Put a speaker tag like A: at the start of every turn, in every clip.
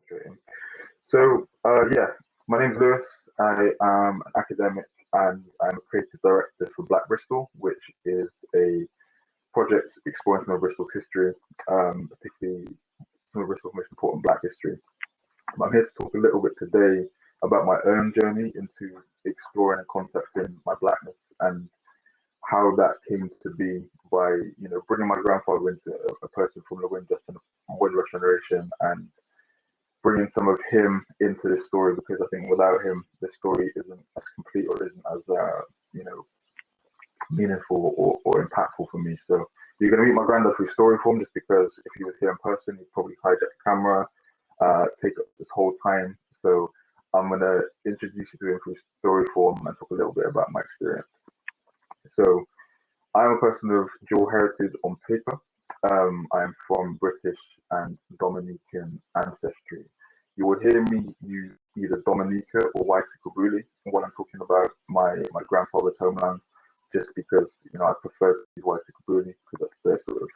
A: Concentrating. So, yeah, my name's Lewis. I am an academic and I'm a creative director for Black Bristol, which is a project exploring some of Bristol's history, particularly some of Bristol's most important Black history. I'm here to talk a little bit today about my own journey into exploring and contacting my Blackness and how that came to be by, bringing my grandfather into a person from the Windrush generation and bringing some of him into this story, because I think without him, the story isn't as complete or isn't as you know meaningful or impactful for me. So you're going to meet my granddad through story form, just because if he was here in person, he'd probably hijack the camera, take up this whole time. So I'm going to introduce you to him through story form and talk a little bit about my experience. So I'm a person of dual heritage on paper. I'm from British and Dominican ancestry. You would hear me use either Dominica or White Kabuli when I'm talking about my grandfather's homeland, just because I prefer to use White Kabuli because that's their sort of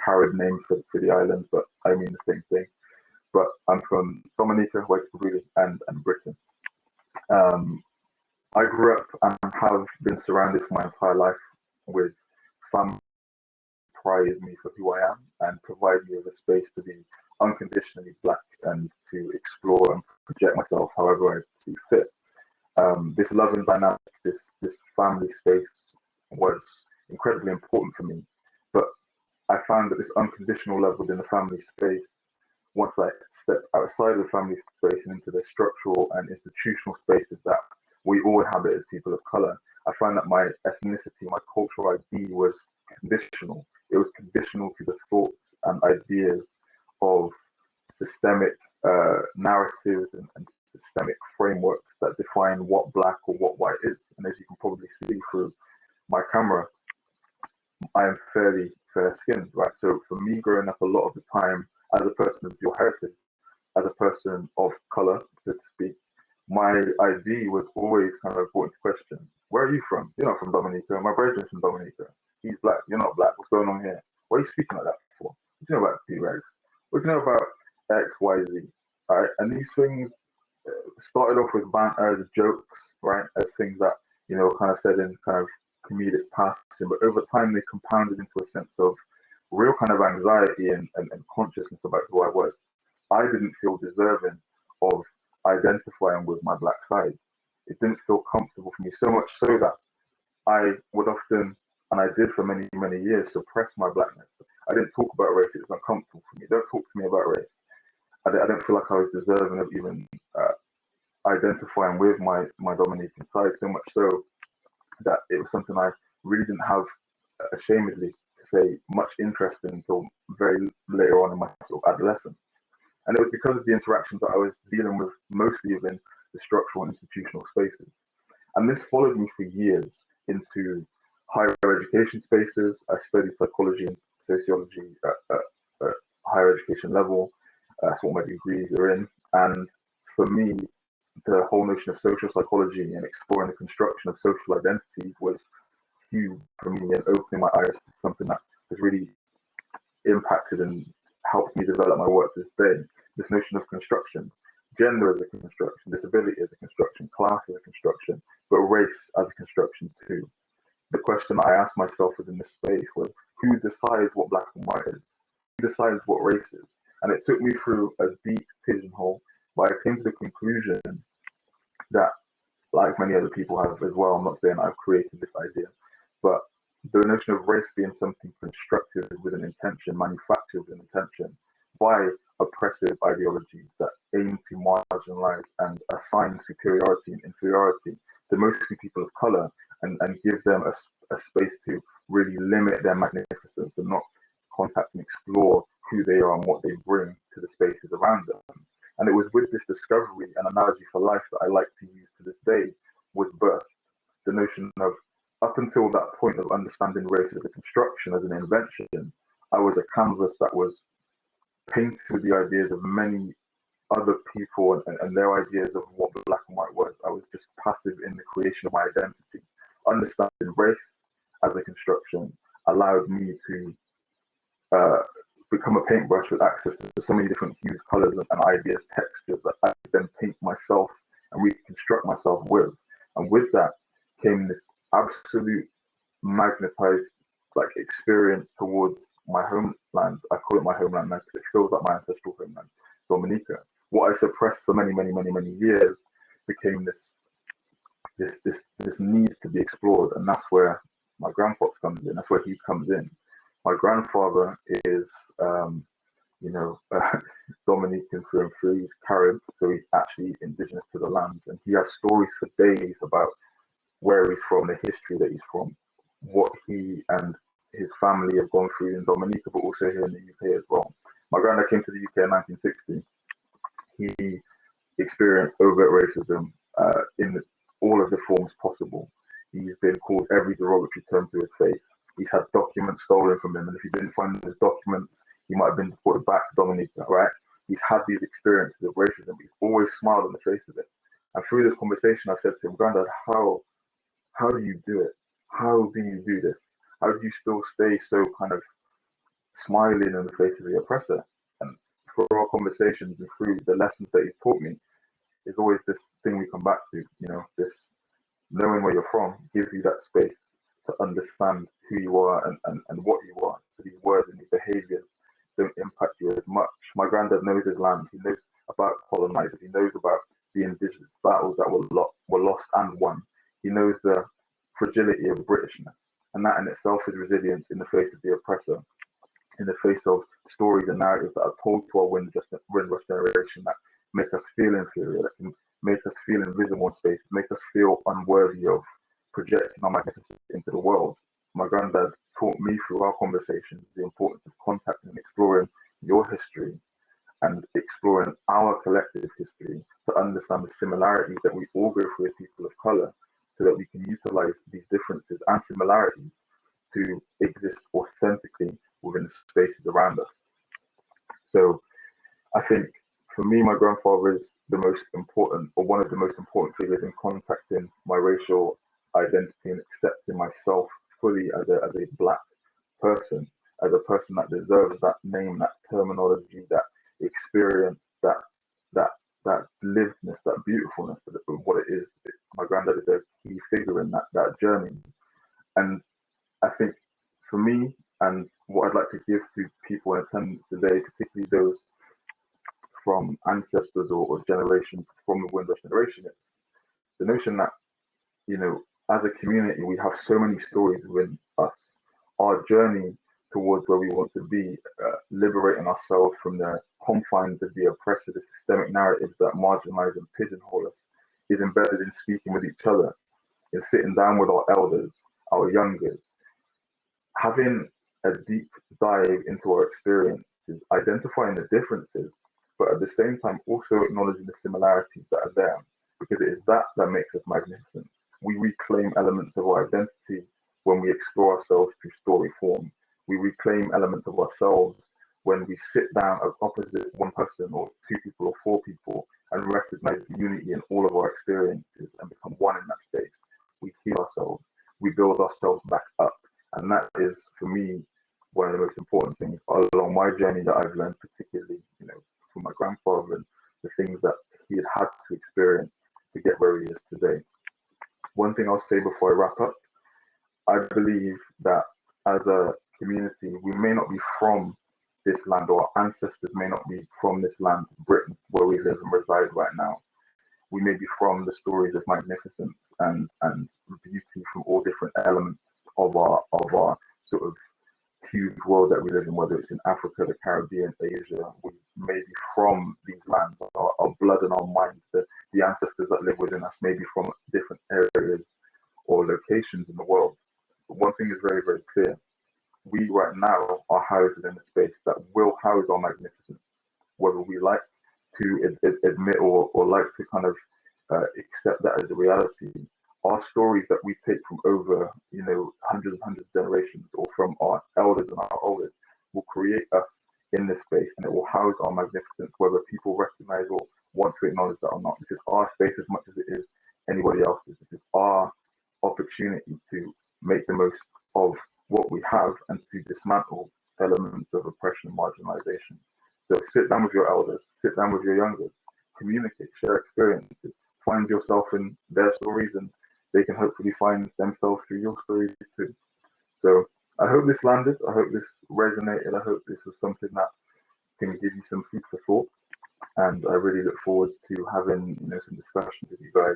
A: carried name for the islands, but I mean the same thing. But I'm from Dominica, White Kabuli, and Britain. I grew up and have been surrounded for my entire life with family prize me for who I am and provide me with a space to be unconditionally Black and to explore and project myself however I see fit. This love and dynamic, this family space was incredibly important for me. But I found that this unconditional love within the family space, once I stepped outside of the family space and into the structural and institutional spaces that we all inhabit as people of color, I found that my ethnicity, my cultural ID was conditional. It was conditional to the thoughts and ideas of systemic narratives and systemic frameworks that define what Black or what white is. And as you can probably see through my camera, I am fairly fair skinned, right? So for me, growing up a lot of the time as a person of dual heritage, as a person of color, so to speak, my ID was always kind of brought into question. Where are you from? You're not from Dominica. My brother's from Dominica. He's Black. You're not Black. What's going on here? What are you speaking like that for? What do you know about T-Rex? What do you know about X, Y, Z? All right. And these things started off with banter, as jokes, right? As things that, kind of said in kind of comedic passing. But over time, they compounded into a sense of real kind of anxiety and consciousness about who I was. I didn't feel deserving of identifying with my Black side. It didn't feel comfortable for me, so much so that I would often, and I did for many, many years, suppress my Blackness. I didn't talk about race. It was uncomfortable for me. Don't talk to me about race. I don't feel like I was deserving of even identifying with my Dominican side, so much so that it was something I really didn't have, ashamedly to say, much interest in until very later on in my sort of adolescence. And it was because of the interactions that I was dealing with mostly within the structural and institutional spaces. And this followed me for years into higher education spaces. I studied psychology and sociology at higher education level. That's what my degrees are in. And for me, the whole notion of social psychology and exploring the construction of social identities was huge for me and opening my eyes to something that has really impacted and helped me develop my work to this day. This notion of construction, gender as a construction, disability as a construction, class as a construction, but race as a construction too. The question that I asked myself within this space was, who decides what Black and white is? Who decides what race is? And it took me through a deep pigeonhole, but I came to the conclusion that, like many other people have as well, I'm not saying I've created this idea, but the notion of race being something constructed with an intention, manufactured with an intention by oppressive ideologies that aim to marginalize and assign superiority and inferiority to mostly people of color and give them a space to really limit their magnificence and not contact and explore who they are and what they bring to the spaces around them. And it was with this discovery and analogy for life that I like to use to this day with birth. The notion of, up until that point of understanding race as a construction, as an invention, I was a canvas that was painted with the ideas of many other people and their ideas of what Black and white was. I was just passive in the creation of my identity. Understanding race as a construction allowed me to become a paintbrush with access to so many different hues, colors, and ideas, textures that I could then paint myself and reconstruct myself with. And with that came this absolute magnetized like experience towards my homeland. I call it my homeland now because it feels like my ancestral homeland, Dominica. What I suppressed for many years became this need to be explored, and that's where my grandfather comes in. That's where he comes in. My grandfather is, Dominican through and through. He's Carib, so he's actually indigenous to the land, and he has stories for days about where he's from, the history that he's from, what he and his family have gone through in Dominica, but also here in the UK as well. My granddad came to the UK in 1960. He experienced overt racism in all of the forms possible. He's been called every derogatory term to his face. He's had documents stolen from him, and if he didn't find those documents, he might have been deported back to Dominica, right? He's had these experiences of racism, but he's always smiled on the face of it. And through this conversation, I said to him, Granddad, how do you do it? How do you do this? How do you still stay so kind of smiling in the face of the oppressor? And through our conversations and through the lessons that he's taught me, is always this thing we come back to, this knowing where you're from gives you that space to understand who you are and what you are. So these words and these behaviors don't impact you as much. My granddad knows his land. He knows about colonizers. He knows about the indigenous battles that were lost and won. He knows the fragility of Britishness. And that in itself is resilience in the face of the oppressor, in the face of stories and narratives that are told to our Windrush generation that make us feel inferior, that can make us feel invisible in space, make us feel unworthy of projecting our magnificence into the world. My granddad taught me through our conversations the importance of contacting and exploring your history and exploring our collective history to understand the similarities that we all go through as people of color, so that we can utilize these differences and similarities to exist authentically within the spaces around us. So I think for me, my grandfather is the most important, or one of the most important figures in contacting my racial identity and accepting myself fully as a Black person, as a person that deserves that name, that terminology, that experience, that livedness, that beautifulness of what it is. My granddad is a key figure in that journey. And I think for me, and what I'd like to give to people in attendance today, particularly those from ancestors or generations from the Windrush generation, it's the notion that, as a community, we have so many stories within us. Our journey towards where we want to be, liberating ourselves from the confines of the oppressive, the systemic narratives that marginalize and pigeonhole us, is embedded in speaking with each other, in sitting down with our elders, our youngers, having a deep dive into our experiences, identifying the differences, but at the same time also acknowledging the similarities that are there, because it is that makes us magnificent. We reclaim elements of our identity when we explore ourselves through story form. We reclaim elements of ourselves when we sit down opposite one person or two people or four people and recognize the unity in all of our experiences and become one in that space. We heal ourselves, we build ourselves back up. And that is, for me, one of the most important things along my journey that I've learned, particularly, from my grandfather and the things that he had to experience to get where he is today. One thing I'll say before I wrap up, I believe that as a community, we may not be from this land, or our ancestors may not be from this land, Britain, where we live and reside right now. We may be from the stories of magnificence and beauty from all different elements of our sort of huge world that we live in, whether it's in Africa, the Caribbean, Asia. We may be from these lands, our blood and our minds, the ancestors that live within us may be from different areas or locations in the world. But one thing is very, very clear. We right now are housed in a space that will house our magnificence, whether we like to admit or like to kind of accept that as a reality. Our stories that we take from over, hundreds and hundreds of generations, or from our elders and our oldest, will create us in this space, and it will house our magnificence, whether people recognize or want to acknowledge that or not. This is our space as much as it is anybody else's. This is our opportunity to make the most of what we have and to dismantle elements of oppression and marginalization. So sit down with your elders, sit down with your youngers, communicate, share experiences, find yourself in their stories, and they can hopefully find themselves through your stories too. So I hope this landed. I hope this resonated. I hope this was something that can give you some food for thought. And I really look forward to having some discussions with you guys